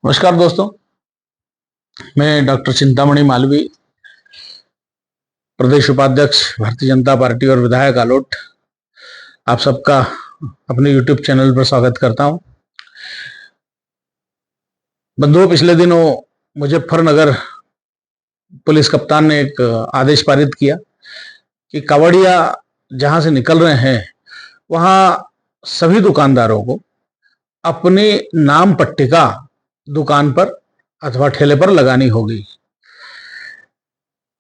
नमस्कार दोस्तों। मैं डॉक्टर चिंतामणि मालवी, प्रदेश उपाध्यक्ष भारतीय जनता पार्टी और विधायक आलोट, आप सबका अपने YouTube चैनल पर स्वागत करता हूं। बंधुओं, पिछले दिनों मुजफ्फरनगर पुलिस कप्तान ने एक आदेश पारित किया कि कावड़िया जहां से निकल रहे हैं वहां सभी दुकानदारों को अपनी नाम पट्टिका दुकान पर अथवा ठेले पर लगानी होगी।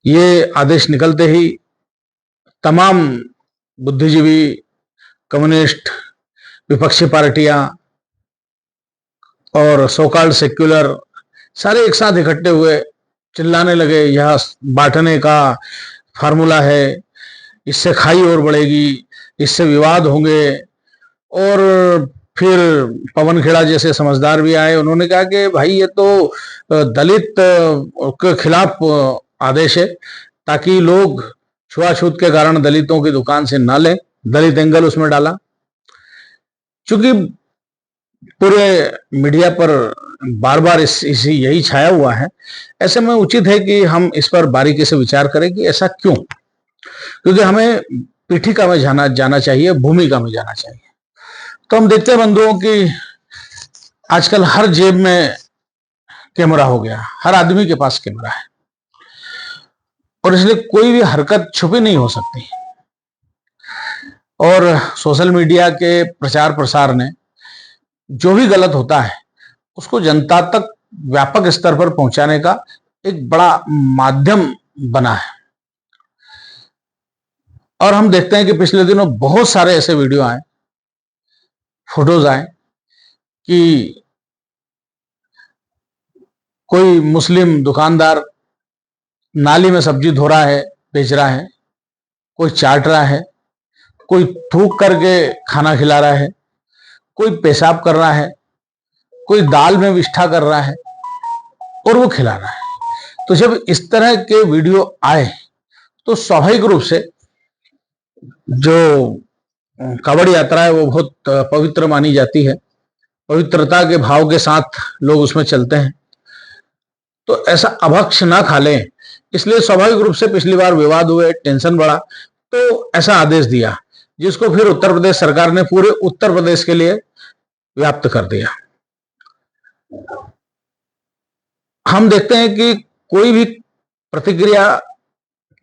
ये आदेश निकलते ही तमाम बुद्धिजीवी, कम्युनिस्ट, विपक्षी पार्टियां और सोकॉल्ड सेक्युलर सारे एक साथ इकट्ठे हुए, चिल्लाने लगे, यह बांटने का फार्मूला है, इससे खाई और बढ़ेगी, इससे विवाद होंगे। और फिर पवन खेड़ा जैसे समझदार भी आए, उन्होंने कहा कि भाई ये तो दलित के खिलाफ आदेश है, ताकि लोग छुआछूत के कारण दलितों की दुकान से ना लें। दलित एंगल उसमें डाला। चूंकि पूरे मीडिया पर बार बार इसी यही छाया हुआ है, ऐसे में उचित है कि हम इस पर बारीकी से विचार करें कि ऐसा क्यों। क्योंकि हमें पीठिका में जाना चाहिए, भूमिका में जाना चाहिए। तो हम देखते हैं बंधुओं कि आजकल हर जेब में कैमरा हो गया, हर आदमी के पास कैमरा है, और इसलिए कोई भी हरकत छुपी नहीं हो सकती। और सोशल मीडिया के प्रचार प्रसार ने जो भी गलत होता है उसको जनता तक व्यापक स्तर पर पहुंचाने का एक बड़ा माध्यम बना है। और हम देखते हैं कि पिछले दिनों बहुत सारे ऐसे वीडियो आए, फोटोज आए कि कोई मुस्लिम दुकानदार नाली में सब्जी धो रहा है, बेच रहा है, कोई चाट रहा है, कोई थूक करके खाना खिला रहा है, कोई पेशाब कर रहा है, कोई दाल में विष्ठा कर रहा है और वो खिला रहा है। तो जब इस तरह के वीडियो आए तो स्वाभाविक रूप से जो कावड़ यात्रा है वो बहुत पवित्र मानी जाती है, पवित्रता के भाव के साथ लोग उसमें चलते हैं। तो ऐसा अभक्ष ना खा लें, इसलिए स्वाभाविक रूप से पिछली बार विवाद हुए, टेंशन बढ़ा, तो ऐसा आदेश दिया, जिसको फिर उत्तर प्रदेश सरकार ने पूरे उत्तर प्रदेश के लिए व्याप्त कर दिया। हम देखते हैं कि कोई भी प्रतिक्रिया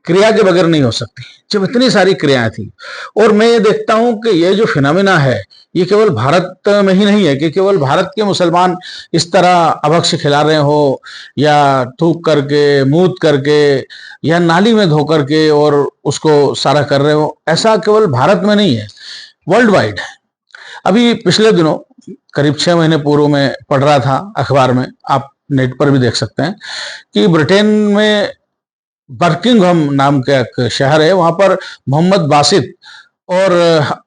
क्रिया के बगैर नहीं हो सकती, जब इतनी सारी क्रियाएं थी। और मैं ये देखता हूं कि ये जो फिनोमेना है ये केवल भारत में ही नहीं है कि केवल भारत के मुसलमान इस तरह अभक्ष खिला रहे हो, या थूक करके, मूत करके, या नाली में धो करके और उसको सारा कर रहे हो। ऐसा केवल भारत में नहीं है, वर्ल्ड वाइड है। अभी पिछले दिनों करीब 6 महीने पूर्व में पढ़ रहा था अखबार में, आप नेट पर भी देख सकते हैं, कि ब्रिटेन में बर्किंघम नाम का एक शहर है, वहां पर मोहम्मद बासित और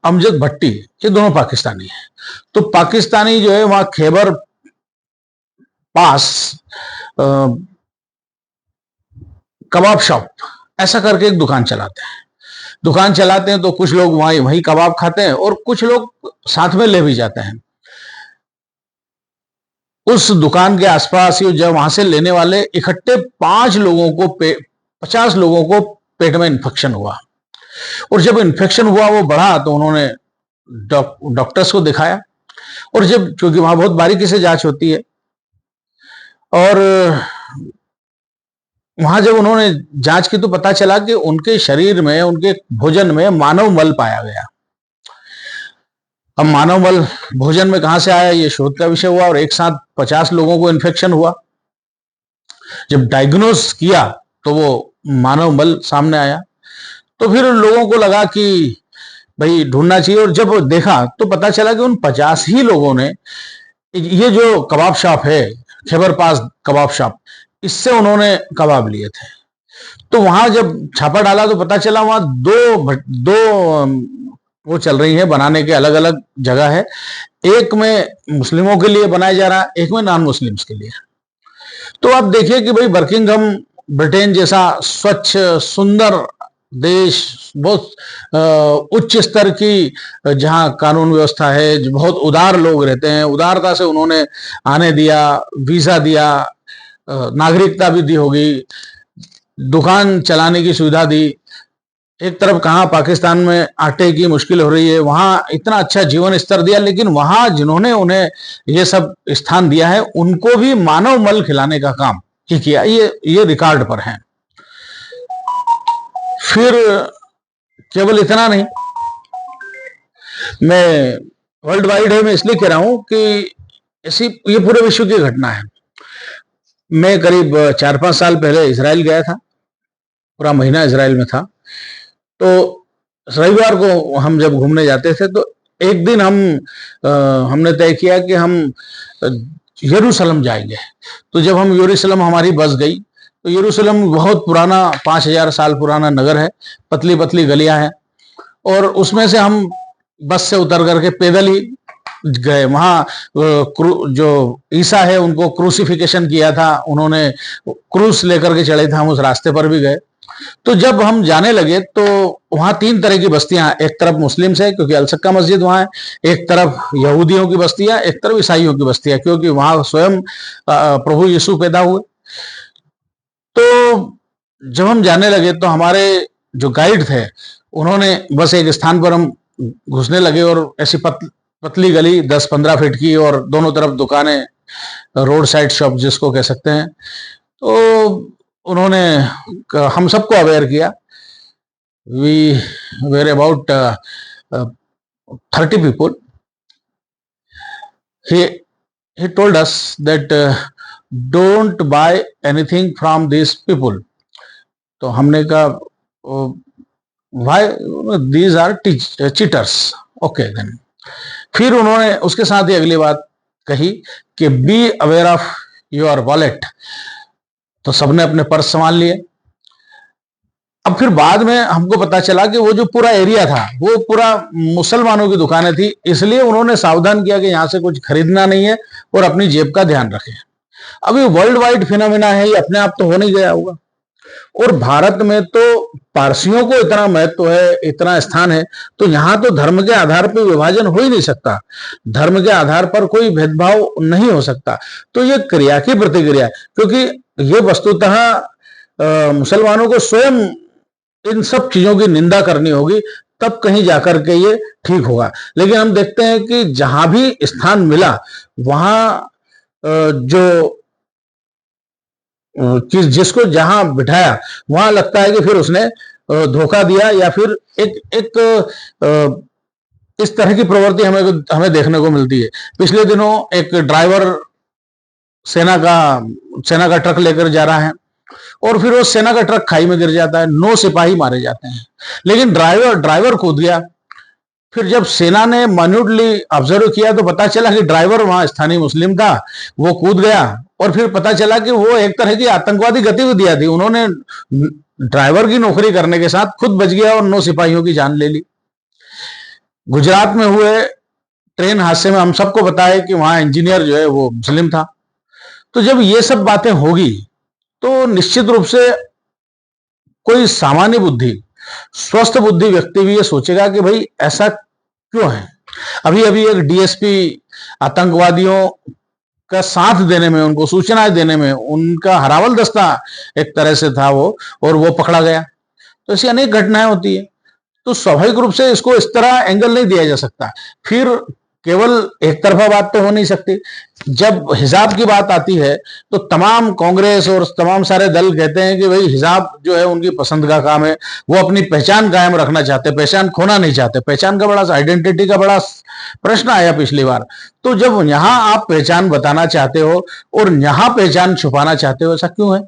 अमजद भट्टी, ये दोनों पाकिस्तानी हैं। तो पाकिस्तानी जो है वहां खैबर पास कबाब शॉप ऐसा करके एक दुकान चलाते हैं। तो कुछ लोग वहीं कबाब खाते हैं और कुछ लोग साथ में ले भी जाते हैं। उस दुकान के आसपास जब वहां से लेने वाले इकट्ठे 50 लोगों को पेट में इन्फेक्शन हुआ। और जब इन्फेक्शन हुआ, वो बढ़ा, तो उन्होंने डॉक्टर्स को दिखाया। और जब, क्योंकि वहां बहुत बारीकी से जांच होती है, और वहां जब उन्होंने जांच की तो पता चला कि उनके शरीर में, उनके भोजन में मानव मल पाया गया। अब मानव मल भोजन में कहां से आया, ये शोध का विषय हुआ, और एक साथ 50 लोगों को इन्फेक्शन हुआ। जब डायग्नोस किया तो वो मानव मल सामने आया। तो फिर लोगों को लगा कि भाई ढूंढना चाहिए, और जब देखा तो पता चला कि उन 50 ही लोगों ने, ये जो कबाब शॉप है, खैबर पास कबाब शॉप, इससे उन्होंने कबाब लिए थे। तो वहां जब छापा डाला तो पता चला वहां दो वो चल रही है, बनाने के अलग अलग जगह है। एक में मुस्लिमों के लिए बनाया जा रहा है, एक में नॉन मुस्लिम्स के लिए। तो आप देखिए कि भाई बर्किंघम ब्रिटेन जैसा स्वच्छ, सुंदर देश बहुत उच्च स्तर की जहां कानून व्यवस्था है, जो बहुत उदार लोग रहते हैं, उदारता से उन्होंने आने दिया, वीजा दिया, नागरिकता भी दी होगी, दुकान चलाने की सुविधा दी। एक तरफ कहाँ पाकिस्तान में आटे की मुश्किल हो रही है, वहां इतना अच्छा जीवन स्तर दिया, लेकिन वहां जिन्होंने उन्हें ये सब स्थान दिया है उनको भी मानव मल खिलाने का काम ही किया। ये रिकॉर्ड पर है। फिर केवल इतना नहीं, मैं वर्ल्ड वाइड है मैं इसलिए कह रहा हूं कि ऐसी ये पूरे विश्व की घटना है। मैं करीब 4-5 साल पहले इसराइल गया था, पूरा महीना इसराइल में था। तो रविवार को हम जब घूमने जाते थे तो एक दिन हमने तय किया कि हम यरूशलेम जाएंगे। तो जब हम यरूशलेम, हमारी बस गई, तो यरूशलेम बहुत पुराना 5000 साल पुराना नगर है, पतली पतली गलियां हैं, और उसमें से हम बस से उतर करके पैदल ही गए। वहां जो ईसा है उनको क्रूसिफिकेशन किया था, उन्होंने क्रूस लेकर के चढ़े थे, हम उस रास्ते पर भी गए। तो जब हम जाने लगे तो वहां 3 तरह की बस्तियां, एक तरफ मुस्लिम है क्योंकि अलसक्का मस्जिद वहां है, एक तरफ यहूदियों की बस्तियां, एक तरफ ईसाइयों की बस्तियां, क्योंकि वहां स्वयं प्रभु यीशु पैदा हुए। तो जब हम जाने लगे तो हमारे जो गाइड थे उन्होंने बस एक स्थान पर हम घुसने लगे, और ऐसी पतली गली 10-15 फीट की, और दोनों तरफ दुकानें, रोड साइड शॉप जिसको कह सकते हैं। तो उन्होंने हम सबको अवेयर किया। We were about 30 people. He told us that don't buy anything from these people. तो हमने कहा why, these are cheaters. Okay then. फिर उन्होंने उसके साथ ही अगली बात कही कि be aware of your wallet. तो सबने अपने पर्स संभाल लिए। अब फिर बाद में हमको पता चला कि वो जो पूरा एरिया था वो पूरा मुसलमानों की दुकानें थी, इसलिए उन्होंने सावधान किया कि यहां से कुछ खरीदना नहीं है और अपनी जेब का ध्यान रखें। अब ये वर्ल्ड वाइड फिनोमिना है, ये अपने आप तो हो नहीं गया होगा। और भारत में तो पारसियों को इतना महत्व है, इतना स्थान है, तो यहां तो धर्म के आधार पर विभाजन हो ही नहीं सकता, धर्म के आधार पर कोई भेदभाव नहीं हो सकता। तो ये क्रिया की प्रतिक्रिया, क्योंकि ये वस्तुतः मुसलमानों को स्वयं इन सब चीजों की निंदा करनी होगी, तब कहीं जाकर के ये ठीक होगा। लेकिन हम देखते हैं कि जहां भी स्थान मिला वहां जो जिसको जहां बिठाया वहां लगता है कि फिर उसने धोखा दिया, या फिर एक इस तरह की प्रवृत्ति हमें देखने को मिलती है। पिछले दिनों एक ड्राइवर सेना का ट्रक लेकर जा रहा है, और फिर वो सेना का ट्रक खाई में गिर जाता है, 9 सिपाही मारे जाते हैं, लेकिन ड्राइवर कूद गया। फिर जब सेना ने माइन्यूटली ऑब्जर्व किया तो पता चला कि ड्राइवर वहां स्थानीय मुस्लिम था, वो कूद गया, और फिर पता चला कि वो एक तरह की आतंकवादी गतिविधियां थी। उन्होंने ड्राइवर की नौकरी करने के साथ खुद बच गया और 9 सिपाहियों की जान ले ली। गुजरात में हुए ट्रेन हादसे में हम सबको पता है कि वहां इंजीनियर जो है वो मुस्लिम था। तो जब ये सब बातें होगी तो निश्चित रूप से कोई सामान्य बुद्धि, स्वस्थ बुद्धि व्यक्ति भी ये सोचेगा कि भाई ऐसा क्यों है। अभी अभी एक डीएसपी आतंकवादियों का साथ देने में, उनको सूचनाएं देने में, उनका हरावल दस्ता एक तरह से था वो, और वो पकड़ा गया। तो ऐसी अनेक घटनाएं होती है। तो स्वाभाविक रूप से इसको इस तरह एंगल नहीं दिया जा सकता। फिर केवल एक तरफा बात तो हो नहीं सकती। जब हिजाब की बात आती है तो तमाम कांग्रेस और तमाम सारे दल कहते हैं कि भाई हिजाब जो है उनकी पसंद का काम है, वो अपनी पहचान कायम रखना चाहते, पहचान खोना नहीं चाहते। पहचान का बड़ा, आइडेंटिटी का बड़ा प्रश्न आया पिछली बार। तो जब यहां आप पहचान बताना चाहते हो और यहां पहचान छुपाना चाहते हो, ऐसा क्यों है?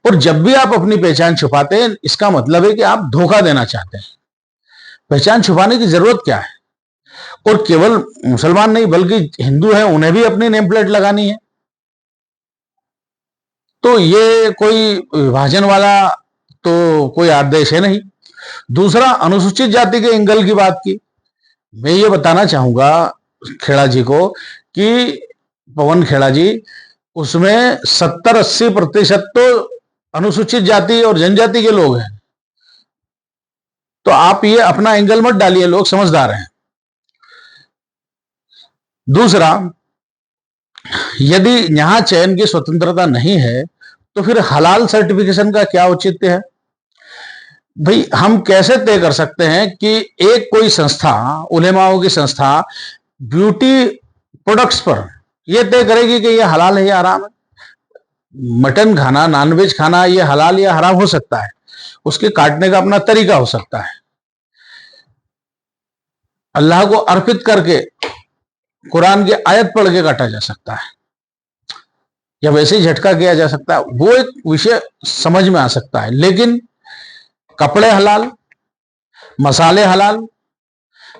और जब भी आप अपनी पहचान छुपाते हैं, इसका मतलब है कि आप धोखा देना चाहते हैं। पहचान छुपाने की जरूरत क्या है? और केवल मुसलमान नहीं बल्कि हिंदू हैं, उन्हें भी अपनी नेम प्लेट लगानी है। तो ये कोई विभाजन वाला तो कोई आदेश है नहीं। दूसरा, अनुसूचित जाति के एंगल की बात की, मैं ये बताना चाहूंगा खेड़ा जी को कि पवन खेड़ा जी, उसमें 70-80% तो अनुसूचित जाति और जनजाति के लोग हैं। तो आप ये अपना एंगल मत डालिए, लोग समझदार हैं। दूसरा, यदि यहां चयन की स्वतंत्रता नहीं है तो फिर हलाल सर्टिफिकेशन का क्या औचित्य है? भाई हम कैसे तय कर सकते हैं कि एक कोई संस्था, उलेमाओं की संस्था, ब्यूटी प्रोडक्ट्स पर यह तय करेगी कि यह हलाल है या हराम है? मटन खाना, नॉनवेज खाना, यह हलाल या हराम हो सकता है, उसके काटने का अपना तरीका हो सकता है। अल्लाह को अर्पित करके कुरान की आयत पढ़ के काटा जा सकता है, या वैसे ही झटका किया जा सकता है, वो एक विषय समझ में आ सकता है। लेकिन कपड़े हलाल, मसाले हलाल,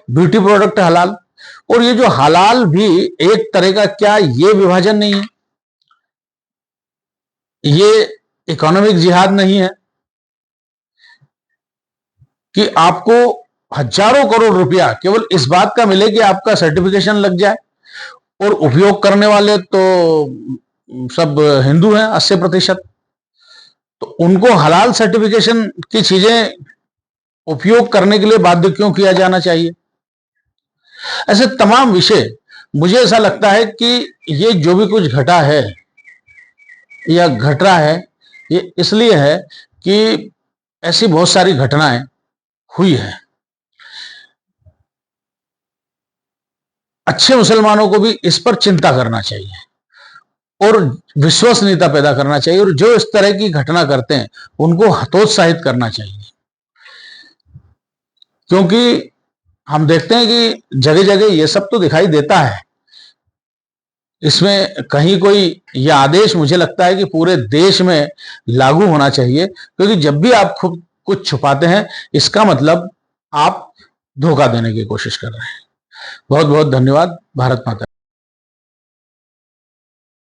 ब्यूटी प्रोडक्ट हलाल, और ये जो हलाल भी एक तरह का, क्या ये विभाजन नहीं है? ये इकोनॉमिक जिहाद नहीं है कि आपको हजारों करोड़ रुपया केवल इस बात का मिले कि आपका सर्टिफिकेशन लग जाए, और उपयोग करने वाले तो सब हिंदू हैं 80%, तो उनको हलाल सर्टिफिकेशन की चीजें उपयोग करने के लिए बाध्य क्यों किया जाना चाहिए? ऐसे तमाम विषय, मुझे ऐसा लगता है कि ये जो भी कुछ घटा है या घट रहा है, ये इसलिए है कि ऐसी बहुत सारी घटनाएं हुई है। अच्छे मुसलमानों को भी इस पर चिंता करना चाहिए और विश्वसनीयता पैदा करना चाहिए, और जो इस तरह की घटना करते हैं उनको हतोत्साहित करना चाहिए। क्योंकि हम देखते हैं कि जगह जगह ये सब तो दिखाई देता है, इसमें कहीं कोई यह आदेश मुझे लगता है कि पूरे देश में लागू होना चाहिए, क्योंकि जब भी आप खुद कुछ छुपाते हैं इसका मतलब आप धोखा देने की कोशिश कर रहे हैं। बहुत बहुत धन्यवाद। भारत माता।